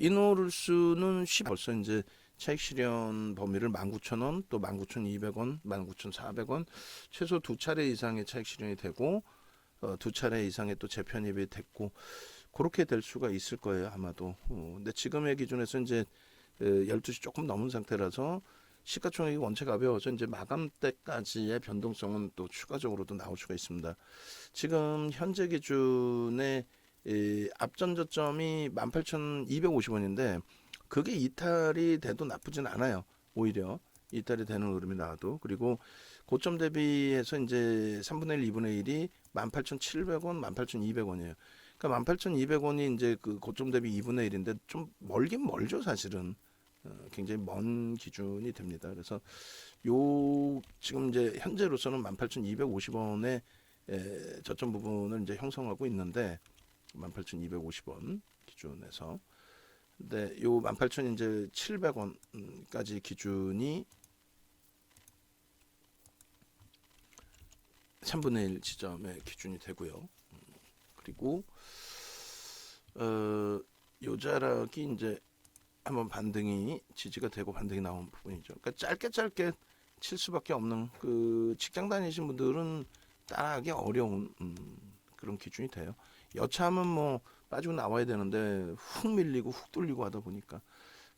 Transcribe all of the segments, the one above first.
이노룰스는 벌써 이제 차익 실현 범위를 19,000원, 또 19,200원, 19,400원 최소 두 차례 이상의 차익 실현이 되고 두 차례 이상의 또 재편입이 됐고 그렇게 될 수가 있을 거예요 아마도. 근데 지금의 기준에서 이제 12시 조금 넘은 상태라서 시가총액이 원체 가벼워서 이제 마감 때까지의 변동성은 또 추가적으로도 나올 수가 있습니다. 지금 현재 기준의 앞전 저점이 18,250원인데 그게 이탈이 돼도 나쁘진 않아요. 오히려 이탈이 되는 흐름이 나와도. 그리고 고점 대비해서 이제 3분의 1, 2분의 1이 18,700원, 18,200원이에요. 그러니까 18,200원이 이제 그 고점 대비 2분의 1인데 좀 멀긴 멀죠, 사실은. 굉장히 먼 기준이 됩니다. 그래서 요 지금 이제 현재로서는 18,250원의 저점 부분을 이제 형성하고 있는데 18,250원 기준에서 근데 요 18,000 이제 700원까지 기준이 3분의 1 지점의 기준이 되고요. 그리고 요자락이 이제 한번 반등이 지지가 되고 반등이 나온 부분이죠. 그러니까 짧게 칠 수밖에 없는 그 직장 다니신 분들은 따라하기 어려운 그런 기준이 돼요. 여차하면 뭐 빠지고 나와야 되는데 훅 밀리고 훅 뚫리고 하다 보니까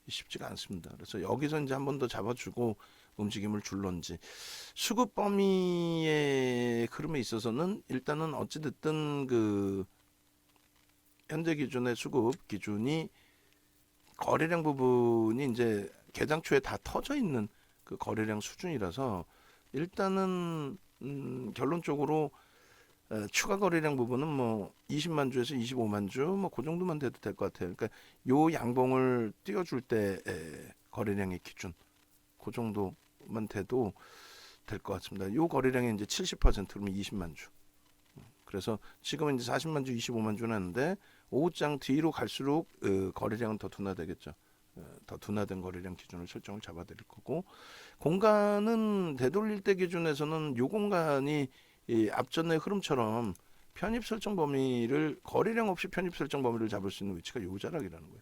쉽지가 않습니다. 그래서 여기서 이제 한 번 더 잡아주고 움직임을 줄런지 수급 범위의 흐름에 있어서는 일단은 어찌됐든 그 현재 기준의 수급 기준이 거래량 부분이 이제 개장 초에 다 터져 있는 그 거래량 수준이라서 일단은 결론적으로 추가 거래량 부분은 뭐 20만 주에서 25만 주 뭐 그 정도만 돼도 될 것 같아요. 그러니까 요 양봉을 띄워줄 때 거래량의 기준 그 정도만 돼도 될 것 같습니다. 요 거래량이 이제 70% 그러면 20만 주. 그래서 지금은 이제 40만 주, 25만 주는 하는데 오후장 뒤로 갈수록 거래량은 더 둔화되겠죠. 더 둔화된 거래량 기준을 설정을 잡아드릴 거고 공간은 되돌릴 때 기준에서는 요 공간이 이 앞전의 흐름처럼 편입 설정 범위를 거래량 없이 편입 설정 범위를 잡을 수 있는 위치가 요 자락이라는 거예요.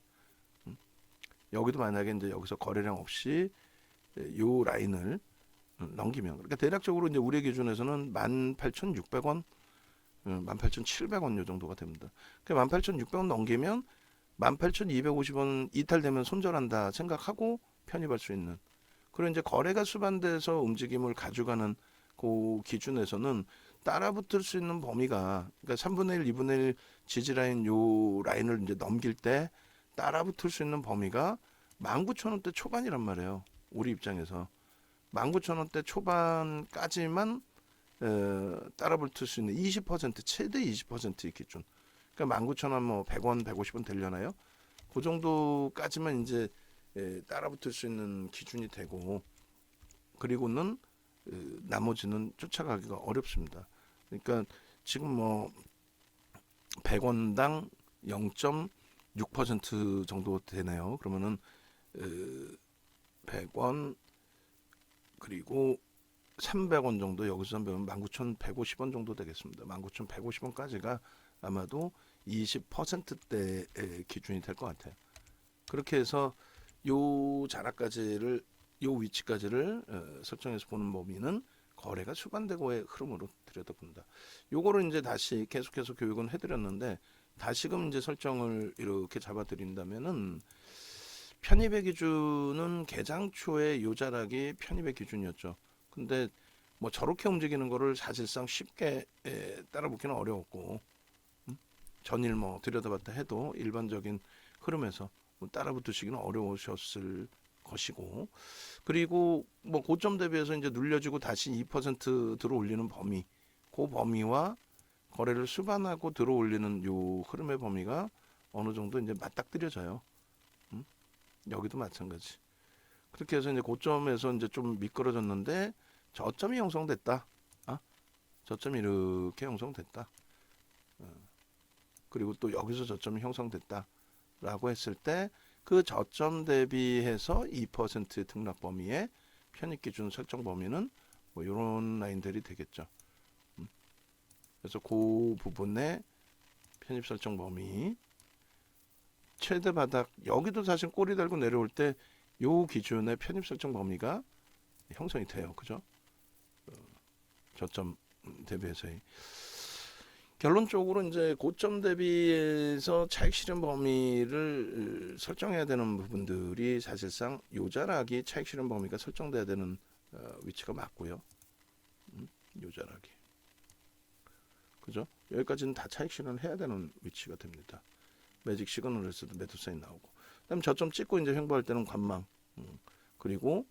여기도 만약에 이제 여기서 거래량 없이 요 라인을 넘기면 그러니까 대략적으로 이제 우리 기준에서는 18,600원 18,700원 요 정도가 됩니다. 그러니까 18,600원 넘기면 18,250원 이탈되면 손절한다 생각하고 편입할 수 있는 그리고 이제 거래가 수반돼서 움직임을 가져가는 그 기준에서는 따라붙을 수 있는 범위가 그러니까 3분의 1, 2분의 1 지지라인 요 라인을 이제 넘길 때 따라붙을 수 있는 범위가 19,000원대 초반이란 말이에요. 우리 입장에서 19,000원대 초반까지만 따라붙을 수 있는 20% 최대 20%의 기준. 그러니까 19,000원 뭐 100원, 150원 되려나요? 그 정도까지만 이제 따라붙을 수 있는 기준이 되고 그리고는 나머지는 쫓아가기가 어렵습니다. 그러니까 지금 뭐 100원당 0.6% 정도 되네요. 그러면은 100원 그리고 300원 정도 여기서 19,150원 정도 되겠습니다. 19,150원까지가 아마도 20%대의 기준이 될 것 같아요. 그렇게 해서 요 자락까지를 요 위치까지를 설정해서 보는 범위는 거래가 수반되고의 흐름으로 들여다본다. 요거를 이제 다시 계속해서 교육은 해드렸는데 다시금 이제 설정을 이렇게 잡아드린다면은 편입의 기준은 개장 초에 요 자락이 편입의 기준이었죠. 근데 뭐 저렇게 움직이는 거를 사실상 쉽게 따라붙기는 어려웠고 전일 뭐 들여다봤다 해도 일반적인 흐름에서 뭐 따라붙으시기는 어려우셨을 것이고 그리고 뭐 고점 대비해서 이제 눌려지고 다시 2% 들어올리는 범위 그 범위와 거래를 수반하고 들어올리는 요 흐름의 범위가 어느 정도 이제 맞닥뜨려져요. 여기도 마찬가지. 그렇게 해서 이제 고점에서 이제 좀 미끄러졌는데 저점이 형성됐다. 저점이 이렇게 형성됐다. 그리고 또 여기서 저점이 형성됐다라고 했을 때 그 저점 대비해서 2% 등락 범위의 편입 기준 설정 범위는 뭐 이런 라인들이 되겠죠. 그래서 그 부분의 편입 설정 범위 최대 바닥 여기도 사실 꼬리 달고 내려올 때 요 기준의 편입 설정 범위가 형성이 돼요. 그죠? 저점 대비해서의 결론적으로 이제 고점 대비해서 차익 실현 범위를 설정해야 되는 부분들이 사실상 요자락이 차익 실현 범위가 설정돼야 되는 위치가 맞고요. 요자락이 그죠? 여기까지는 다 차익 실현을 해야 되는 위치가 됩니다. 매직 시그널에서도 매도 사인 나오고, 그다음 저점 찍고 이제 횡보할 때는 관망, 그리고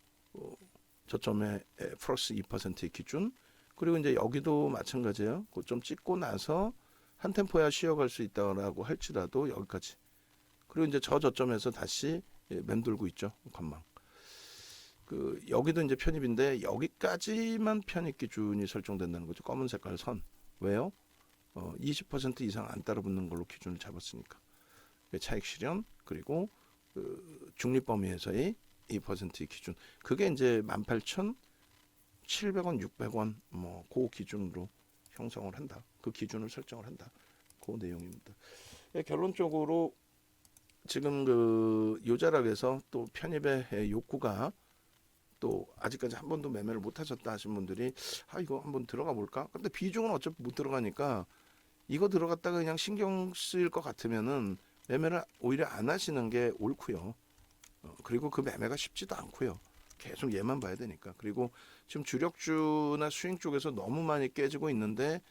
저점에 플러스 2%의 기준, 그리고 이제 여기도 마찬가지예요. 고점 찍고 나서 한 템포야 쉬어갈 수 있다라고 할지라도 여기까지. 그리고 이제 저 저점에서 다시 맴돌고 있죠. 관망. 여기도 이제 편입인데 여기까지만 편입 기준이 설정된다는 거죠. 검은 색깔 선. 왜요? 20% 이상 안 따라붙는 걸로 기준을 잡았으니까. 차익 실현 그리고 중립 범위에서의 2%의 기준. 그게 이제 18,700원, 600원 그 기준으로 형성을 한다. 그 기준을 설정을 한다. 그 내용입니다. 결론적으로 지금 요자락에서 또 편입의 욕구가 또 아직까지 한 번도 매매를 못 하셨다 하신 분들이 이거 한번 들어가 볼까? 근데 비중은 어차피 못 들어가니까 이거 들어갔다가 그냥 신경 쓰일 것 같으면은 매매를 오히려 안 하시는 게 옳고요. 그리고 그 매매가 쉽지도 않고요. 계속 얘만 봐야 되니까. 그리고 지금 주력주나 스윙 쪽에서 너무 많이 깨지고 있는데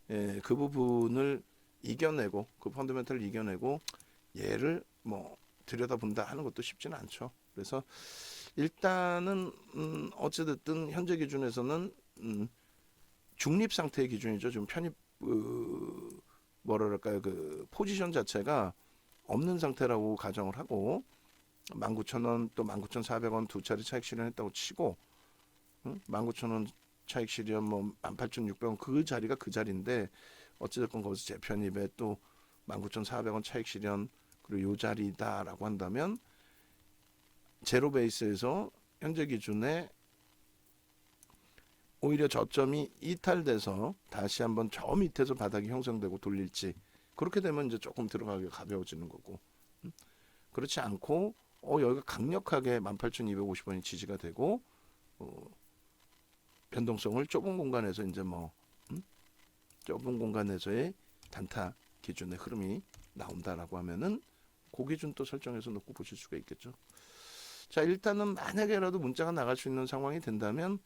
그 부분을 이겨내고 그 펀더멘탈을 이겨내고 얘를 들여다본다 하는 것도 쉽지는 않죠. 그래서 일단은 어찌됐든 현재 기준에서는 중립 상태의 기준이죠. 지금 편입 뭐랄까요, 그 포지션 자체가 없는 상태라고 가정을 하고 19,000원 또 19,400원 두 차례 차익 실현했다고 치고 19,000원 차익 실현 18,600원 그 자리가 그 자리인데 어찌됐건 거기서 재편입에 또 19,400원 차익 실현 그리고 요 자리다라고 한다면 제로 베이스에서 현재 기준에 오히려 저점이 이탈돼서 다시 한번 저 밑에서 바닥이 형성되고 돌릴지, 그렇게 되면 이제 조금 들어가기가 가벼워지는 거고, 그렇지 않고 여기가 강력하게 18,250원이 지지가 되고 변동성을 좁은 공간에서 이제 좁은 공간에서의 단타 기준의 흐름이 나온다라고 하면은 그 기준 또 설정해서 놓고 보실 수가 있겠죠. 자, 일단은 만약에라도 문자가 나갈 수 있는 상황이 된다면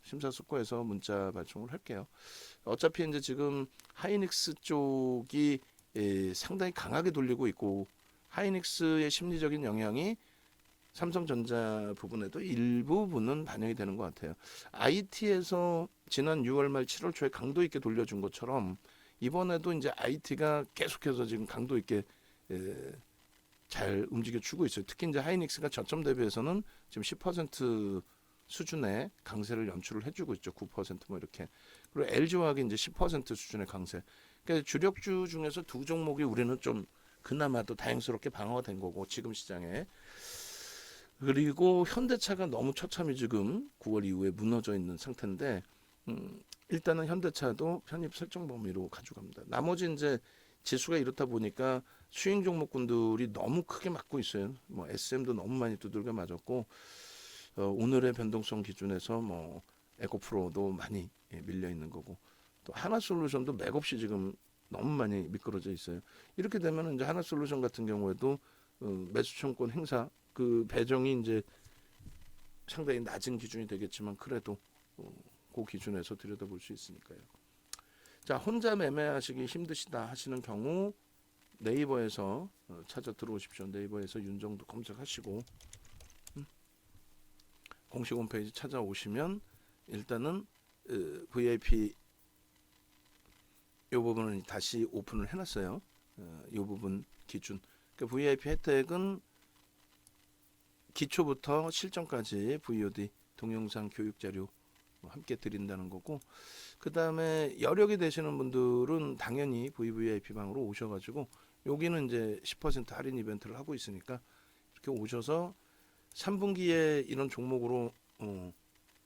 심사숙고해서 문자 발송을 할게요. 어차피 이제 지금 하이닉스 쪽이 상당히 강하게 돌리고 있고 하이닉스의 심리적인 영향이 삼성전자 부분에도 일부분은 반영이 되는 것 같아요. IT에서 지난 6월 말 7월 초에 강도 있게 돌려준 것처럼 이번에도 이제 IT가 계속해서 지금 강도 있게 잘 움직여 주고 있어요. 특히 이제 하이닉스가 저점 대비해서는 지금 10% 수준의 강세를 연출을 해주고 있죠. 9% 이렇게. 그리고 LG화학이 이제 10% 수준의 강세. 그러니까 주력주 중에서 두 종목이 우리는 좀 그나마도 다행스럽게 방어가 된 거고 지금 시장에. 그리고 현대차가 너무 처참히 지금 9월 이후에 무너져 있는 상태인데 일단은 현대차도 편입 설정 범위로 가져갑니다. 나머지 이제 지수가 이렇다 보니까 수익 종목군들이 너무 크게 맞고 있어요. SM도 너무 많이 두들겨 맞았고 오늘의 변동성 기준에서 에코프로도 많이 밀려 있는 거고 또 하나솔루션도 맥없이 지금 너무 많이 미끄러져 있어요. 이렇게 되면 이제 하나솔루션 같은 경우에도 매수청권 행사 그 배정이 이제 상당히 낮은 기준이 되겠지만 그래도 그 기준에서 들여다볼 수 있으니까요. 자, 혼자 매매하시기 힘드시다 하시는 경우 네이버에서 찾아 들어오십시오. 네이버에서 윤정도 검색하시고 공식 홈페이지 찾아오시면 일단은 VIP 이 부분은 다시 오픈을 해놨어요. 이 부분 기준. 그러니까 VIP 혜택은 기초부터 실전까지 VOD 동영상 교육 자료 함께 드린다는 거고, 그 다음에 여력이 되시는 분들은 당연히 VVIP 방으로 오셔가지고 여기는 이제 10% 할인 이벤트를 하고 있으니까 이렇게 오셔서 3분기에 이런 종목으로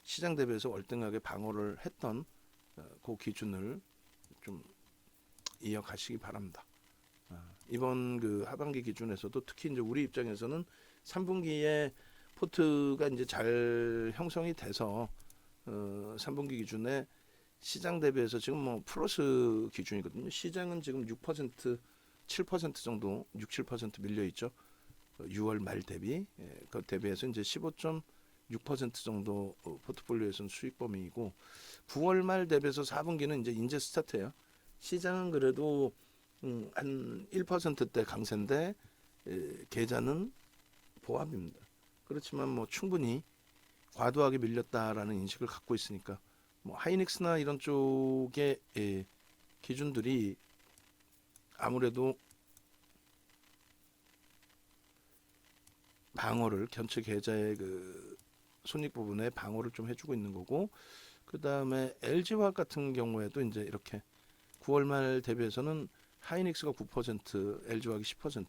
시장 대비해서 월등하게 방어를 했던 그 기준을 좀 이어가시기 바랍니다. 이번 그 하반기 기준에서도 특히 이제 우리 입장에서는 3분기에 포트가 이제 잘 형성이 돼서 3분기 기준에 시장 대비해서 지금 뭐 플러스 기준이거든요. 시장은 지금 6%, 7% 정도, 6, 7% 밀려 있죠. 6월 말 대비, 그 대비해서 이제 15.6% 정도 포트폴리오에서는 수익 범위이고 9월 말 대비해서 4분기는 이제 스타트예요. 시장은 그래도 한 1%대 강세인데 계좌는 보합입니다. 그렇지만 뭐 충분히 과도하게 밀렸다라는 인식을 갖고 있으니까 뭐 하이닉스나 이런 쪽의 기준들이 아무래도 방어를 견체 계좌의 그 손익 부분에 방어를 좀 해주고 있는 거고 그 다음에 LG화학 같은 경우에도 이제 이렇게 9월 말 대비해서는 하이닉스가 9%, LG화학이 10%.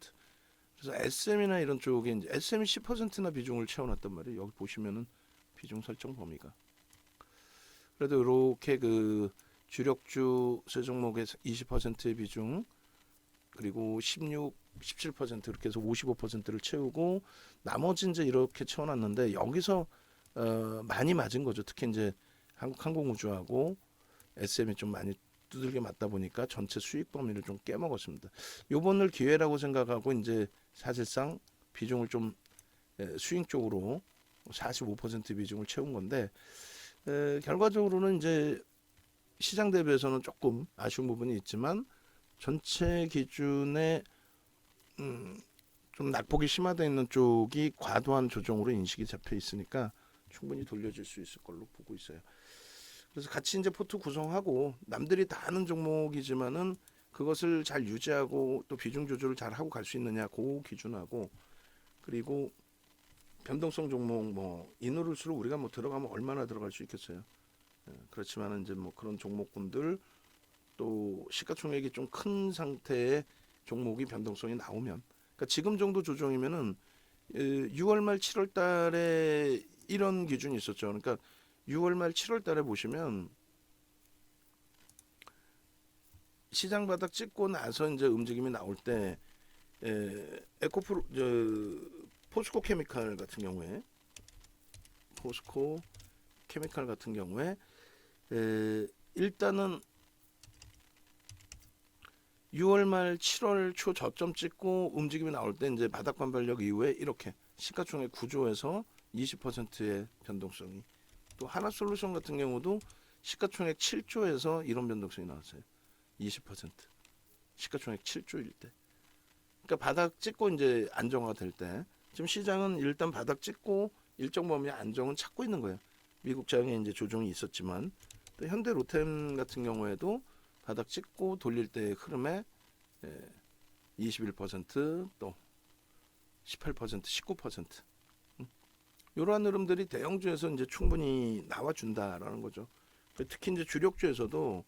그래서 SM이나 이런 쪽에 이제 SM이 10%나 비중을 채워놨단 말이에요. 여기 보시면은 비중 설정 범위가. 그래도 이렇게 그 주력주 세 종목의 20%의 비중 그리고 16, 17% 이렇게 해서 55%를 채우고 나머지 이제 이렇게 채워놨는데 여기서 많이 맞은 거죠. 특히 이제 한국항공우주하고 SM이 좀 많이 두들겨 맞다 보니까 전체 수익 범위를 좀 깨먹었습니다. 요번을 기회라고 생각하고 이제 사실상 비중을 좀 수익 쪽으로 45% 비중을 채운 건데 결과적으로는 이제 시장 대비해서는 조금 아쉬운 부분이 있지만 전체 기준에 좀 낙폭이 심화되어 있는 쪽이 과도한 조정으로 인식이 잡혀 있으니까 충분히 돌려줄 수 있을 걸로 보고 있어요. 그래서 같이 이제 포트 구성하고 남들이 다 아는 종목이지만은 그것을 잘 유지하고 또 비중 조절을 잘 하고 갈 수 있느냐 그 기준하고 그리고 변동성 종목 뭐 이누를수록 우리가 뭐 들어가면 얼마나 들어갈 수 있겠어요. 그렇지만은 이제 뭐 그런 종목군들 또 시가총액이 좀 큰 상태의 종목이 변동성이 나오면 그러니까 지금 정도 조정이면은 6월 말 7월 달에 이런 기준이 있었죠. 그러니까 6월 말 7월 달에 보시면 시장 바닥 찍고 나서 이제 움직임이 나올 때 에코프로 포스코 케미칼 같은 경우에 일단은 6월 말 7월 초 저점 찍고 움직임이 나올 때 이제 바닥 반발력 이후에 이렇게 시가총액 9조에서 20%의 변동성이 또 하나솔루션 같은 경우도 시가총액 7조에서 이런 변동성이 나왔어요. 20% 시가총액 7조일 때. 그러니까 바닥 찍고 이제 안정화가 될 때 지금 시장은 일단 바닥 찍고 일정 범위 안정은 찾고 있는 거예요. 미국 장에 이제 조정이 있었지만 또 현대 로템 같은 경우에도 바닥 찍고 돌릴 때의 흐름에 21%또 18%, 19% 이러한 흐름들이 대형주에서 이제 충분히 나와준다라는 거죠. 특히 이제 주력주에서도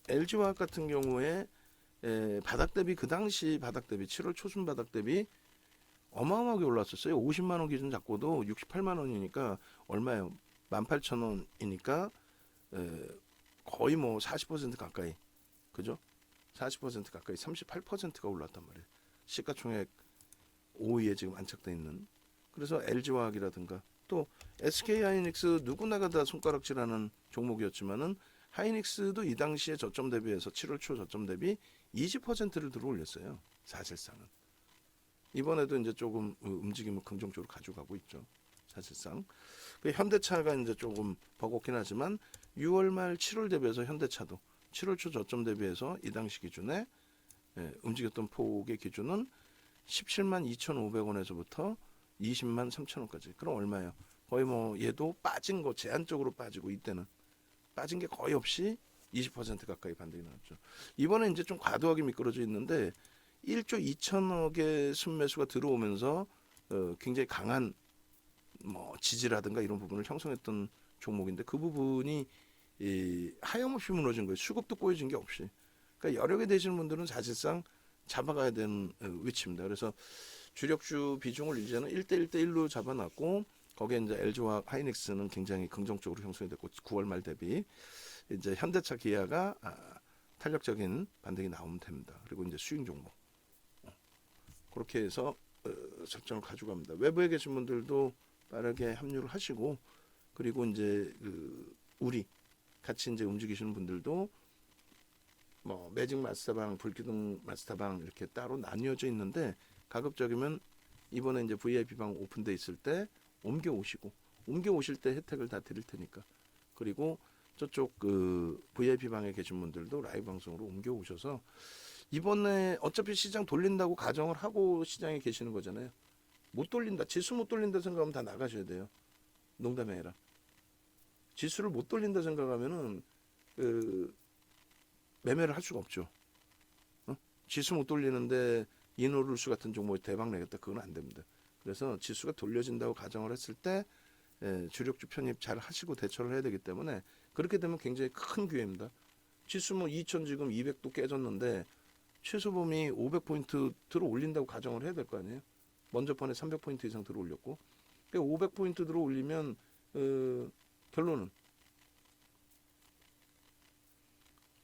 LG화학 같은 경우에 바닥 대비 그 당시 바닥 대비 7월 초순 바닥 대비 어마어마하게 올랐었어요. 50만 원 기준 잡고도 68만 원이니까 얼마예요? 18,000원이니까 거의 뭐 40% 가까이 그죠? 40% 가까이 38%가 올랐단 말이에요. 시가총액 5위에 지금 안착돼 있는. 그래서 LG화학이라든가 또 SK하이닉스 누구나가 다 손가락질하는 종목이었지만은 하이닉스도 이 당시에 저점 대비해서 7월 초 저점 대비 20%를 들어 올렸어요. 사실상은. 이번에도 이제 조금 움직임을 긍정적으로 가져가고 있죠. 사실상. 현대차가 이제 조금 버겁긴 하지만 6월 말 7월 대비해서 현대차도 7월 초 저점 대비해서 이 당시 기준에 움직였던 폭의 기준은 17만 2,500원에서부터 20만 3,000원까지. 그럼 얼마예요? 거의 뭐 얘도 빠진 거 제한적으로 빠지고 이때는 빠진 게 거의 없이 20% 가까이 반등이 나왔죠. 이번에 이제 좀 과도하게 미끄러져 있는데 1조 2천억의 순매수가 들어오면서 굉장히 강한 뭐 지지라든가 이런 부분을 형성했던 종목인데 그 부분이 하염없이 무너진 거예요. 수급도 꼬여진 게 없이. 그러니까 여력에 되시는 분들은 사실상 잡아가야 되는 위치입니다. 그래서 주력주 비중을 이제는 1대 1대 1로 잡아놨고 거기에 이제 LG와 하이닉스는 굉장히 긍정적으로 형성이 됐고 9월 말 대비 이제 현대차 기아가 탄력적인 반등이 나오면 됩니다. 그리고 이제 수익 종목 그렇게 해서 설정을 가져갑니다. 외부에 계신 분들도 빠르게 합류를 하시고, 그리고 이제 우리 같이 이제 움직이시는 분들도 뭐 매직 마스터방, 불기둥 마스터방 이렇게 따로 나뉘어져 있는데, 가급적이면 이번에 이제 VIP방 오픈돼 있을 때 옮겨 오실 때 혜택을 다 드릴 테니까. 그리고 저쪽 VIP방에 계신 분들도 라이브 방송으로 옮겨 오셔서, 이번에 어차피 시장 돌린다고 가정을 하고 시장에 계시는 거잖아요. 못 돌린다, 지수 못 돌린다 생각하면 다 나가셔야 돼요. 농담이 아니라 지수를 못 돌린다 생각하면은 매매를 할 수가 없죠. 지수 못 돌리는데 이노룰스 같은 종목에 대박 내겠다, 그건 안 됩니다. 그래서 지수가 돌려진다고 가정을 했을 때 주력주 편입 잘 하시고 대처를 해야 되기 때문에, 그렇게 되면 굉장히 큰 기회입니다. 지수 뭐 2000 지금 200도 깨졌는데 최소범위 500포인트 들어 올린다고 가정을 해야 될 거 아니에요. 먼저 판에 300포인트 이상 들어 올렸고, 500포인트 들어 올리면 결론은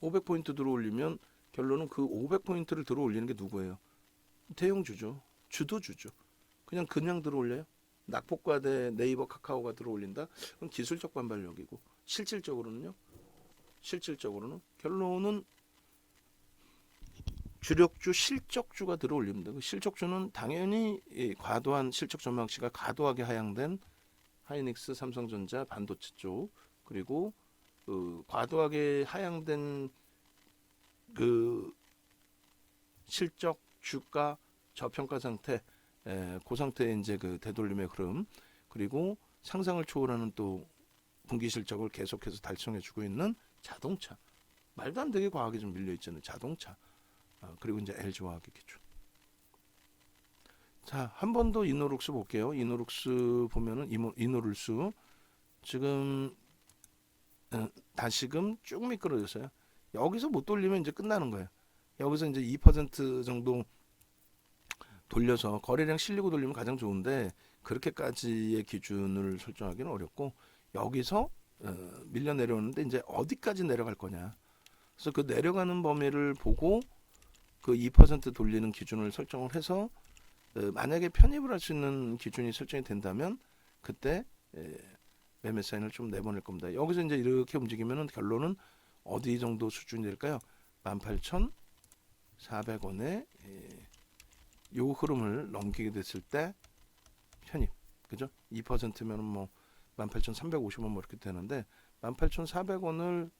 500포인트 들어 올리면 결론은 그 500포인트를 들어 올리는 게 누구예요? 대형주죠. 주도주죠. 그냥 들어 올려요? 낙폭과대, 네이버, 카카오가 들어 올린다? 그건 기술적 반발력이고, 실질적으로는 결론은 주력주 실적주가 들어 올립니다. 그 실적주는 당연히 과도한 실적 전망치가 과도하게 하향된 하이닉스, 삼성전자, 반도체 쪽, 그리고 과도하게 하향된 실적, 주가 저평가 상태, 그 상태의 이제 되돌림의 흐름, 그리고 상상을 초월하는 또 분기 실적을 계속해서 달성해주고 있는 자동차, 말도 안 되게 과하게 좀 밀려 있잖아요. 자동차, 그리고 이제 LG화학의 기준. 자, 한 번 더 이노룩스 볼게요. 이노룩스 보면은 이노룰스 지금 다시금 쭉 미끄러졌어요. 여기서 못 돌리면 이제 끝나는 거예요. 여기서 이제 2% 정도 돌려서 거래량 실리고 돌리면 가장 좋은데, 그렇게까지의 기준을 설정하기는 어렵고, 여기서 밀려 내려오는데 이제 어디까지 내려갈 거냐. 그래서 그 내려가는 범위를 보고 그 2% 돌리는 기준을 설정을 해서, 만약에 편입을 할 수 있는 기준이 설정이 된다면 그때 매매 사인을 좀 내보낼 겁니다. 여기서 이제 이렇게 움직이면은 결론은 어디 정도 수준이 될까요? 18,400원에 요 흐름을 넘기게 됐을 때 편입, 그죠? 2%면은 뭐 18,350원 뭐 이렇게 되는데, 18,400원을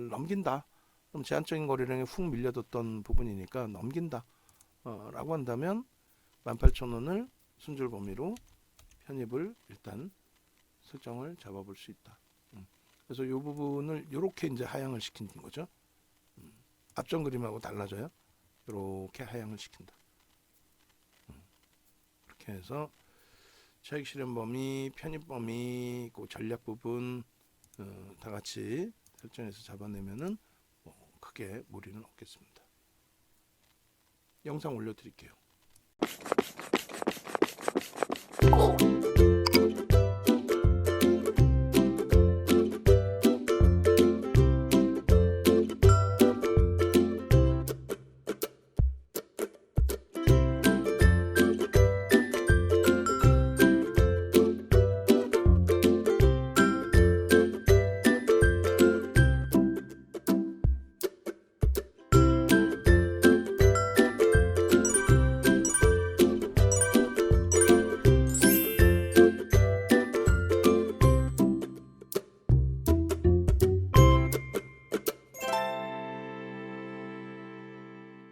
넘긴다. 그럼 제한적인 거래량에 훅 밀려뒀던 부분이니까 넘긴다. 라고 한다면 18,000원을 순절 범위로 편입을 일단 설정을 잡아볼 수 있다. 그래서 이 부분을 이렇게 이제 하향을 시키는 거죠. 앞전 그림하고 달라져요. 이렇게 하향을 시킨다. 이렇게 해서 차익 실현 범위, 편입 범위, 그 전략 부분 다 같이 설정해서 잡아내면은 크게 무리는 없겠습니다. 영상 올려드릴게요.